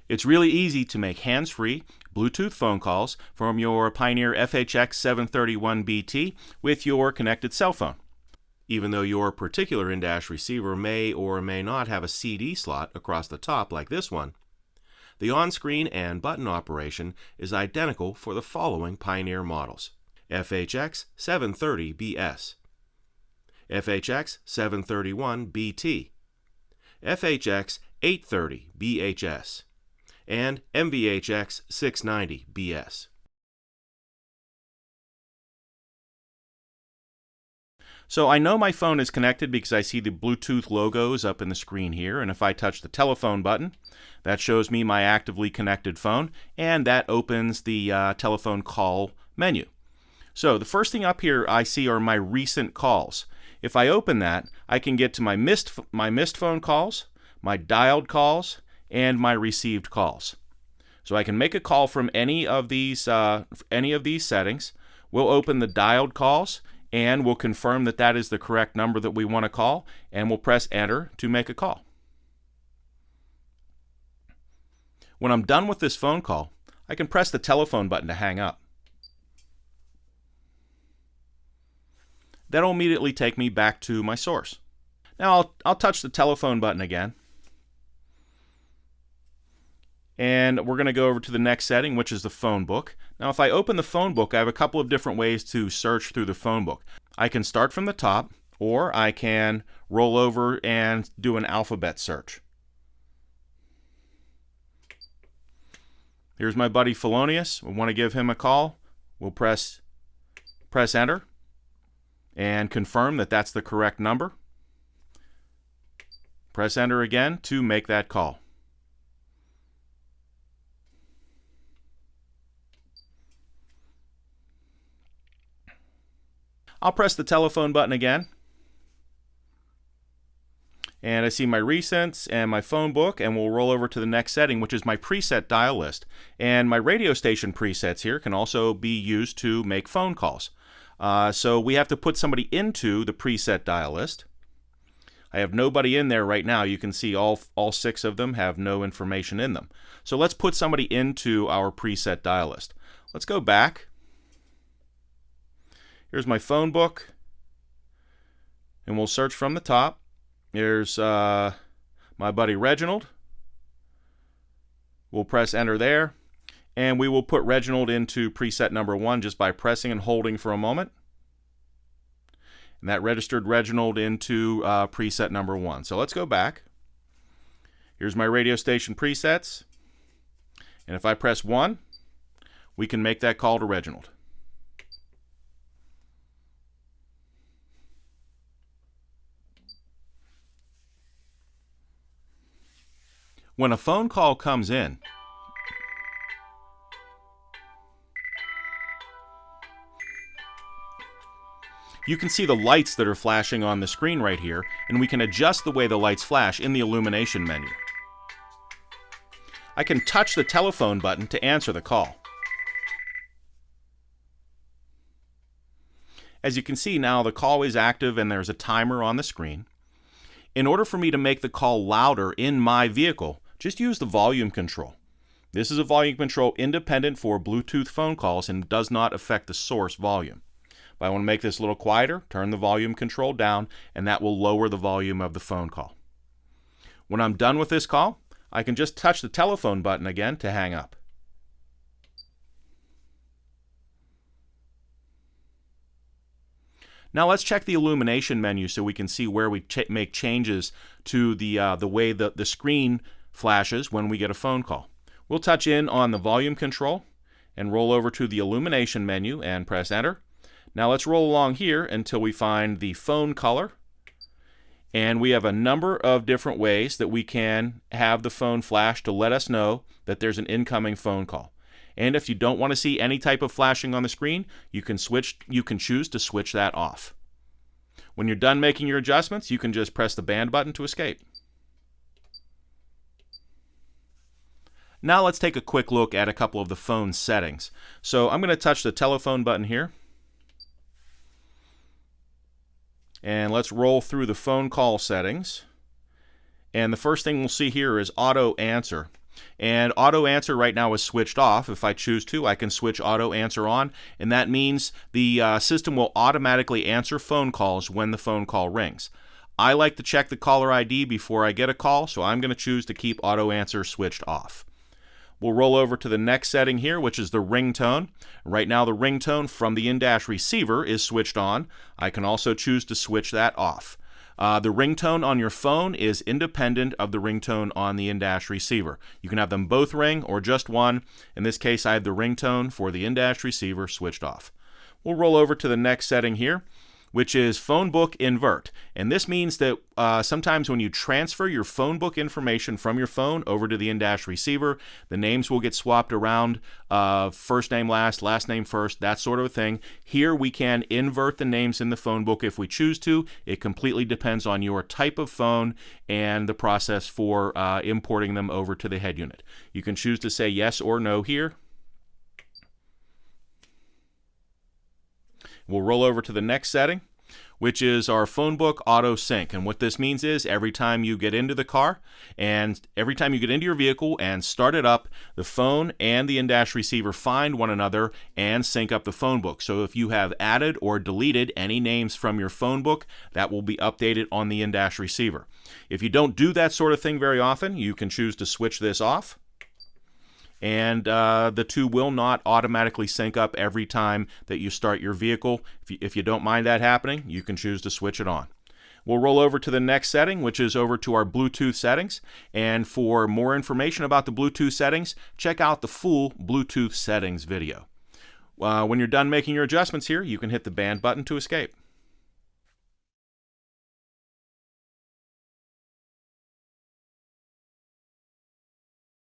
It's really easy to make hands-free Bluetooth phone calls from your Pioneer FH-X731BT with your connected cell phone. Even though your particular in-dash receiver may or may not have a CD slot across the top like this one, the on-screen and button operation is identical for the following Pioneer models: FH-X730BS, FH-X731BT, FH-X830BHS, and MVH-X690BS. So I know my phone is connected because I see the Bluetooth logos up in the screen here, and if I touch the telephone button, that shows me my actively connected phone, and that opens the telephone call menu. So the first thing up here I see are my recent calls. If I open that, I can get to my missed phone calls, my dialed calls, and my received calls. So I can make a call from any of these settings. We'll open the dialed calls, and we'll confirm that that is the correct number that we want to call, and we'll press enter to make a call. When I'm done with this phone call, I can press the telephone button to hang up. That'll immediately take me back to my source. Now I'll touch the telephone button again, and we're going to go over to the next setting, which is the phone book. Now if I open the phone book, I have a couple of different ways to search through the phone book. I can start from the top, or I can roll over and do an alphabet search. Here's my buddy Felonius. We want to give him a call. We'll press enter and confirm that that's the correct number. Press enter again to make that call. I'll press the telephone button again, and I see my recents and my phone book, and we'll roll over to the next setting, which is my preset dial list. And my radio station presets here can also be used to make phone calls. So we have to put somebody into the preset dial list. I have nobody in there right now. You can see all 6 of them have no information in them. So let's put somebody into our preset dial list. Let's go back. Here's my phone book, and we'll search from the top. Here's my buddy Reginald. We'll press enter there, and we will put Reginald into preset number 1 just by pressing and holding for a moment. And that registered Reginald into preset number 1. So let's go back. Here's my radio station presets, and if I press 1, we can make that call to Reginald. When a phone call comes in, you can see the lights that are flashing on the screen right here, and we can adjust the way the lights flash in the illumination menu. I can touch the telephone button to answer the call. As you can see now, the call is active and there's a timer on the screen. In order for me to make the call louder in my vehicle, just use the volume control. This is a volume control independent for Bluetooth phone calls and does not affect the source volume. If I want to make this a little quieter, turn the volume control down, and that will lower the volume of the phone call. When I'm done with this call, I can just touch the telephone button again to hang up. Now let's check the illumination menu so we can see where we make changes to the way the screen flashes when we get a phone call. We'll touch in on the volume control and roll over to the illumination menu and press enter. Now let's roll along here until we find the phone color, and we have a number of different ways that we can have the phone flash to let us know that there's an incoming phone call. And if you don't want to see any type of flashing on the screen, you can choose to switch that off. When you're done making your adjustments, you can just press the band button to escape. Now let's take a quick look at a couple of the phone settings. So I'm going to touch the telephone button here. And let's roll through the phone call settings. And the first thing we'll see here is auto answer. And auto answer right now is switched off. If I choose to, I can switch auto answer on, and that means the system will automatically answer phone calls when the phone call rings. I like to check the caller ID before I get a call, so I'm going to choose to keep auto answer switched off. We'll roll over to the next setting here, which is the ringtone. Right now the ringtone from the in-dash receiver is switched on. I can also choose to switch that off. The ringtone on your phone is independent of the ringtone on the in-dash receiver. You can have them both ring or just one. In this case, I have the ringtone for the in-dash receiver switched off. We'll roll over to the next setting here, which is phonebook invert. And this means that sometimes when you transfer your phonebook information from your phone over to the in-dash receiver, the names will get swapped around, first name last, last name first, that sort of a thing. Here we can invert the names in the phonebook if we choose to. It completely depends on your type of phone and the process for importing them over to the head unit. You can choose to say yes or no here. We'll roll over to the next setting, which is our phonebook auto sync. And what this means is every time you get into the car and every time you get into your vehicle and start it up, the phone and the in-dash receiver find one another and sync up the phonebook. So if you have added or deleted any names from your phonebook, that will be updated on the in-dash receiver. If you don't do that sort of thing very often, you can choose to switch this off. And the two will not automatically sync up every time that you start your vehicle. If you don't mind that happening, you can choose to switch it on. We'll roll over to the next setting, which is over to our Bluetooth settings. And for more information about the Bluetooth settings, check out the full Bluetooth settings video. When you're done making your adjustments here, you can hit the band button to escape.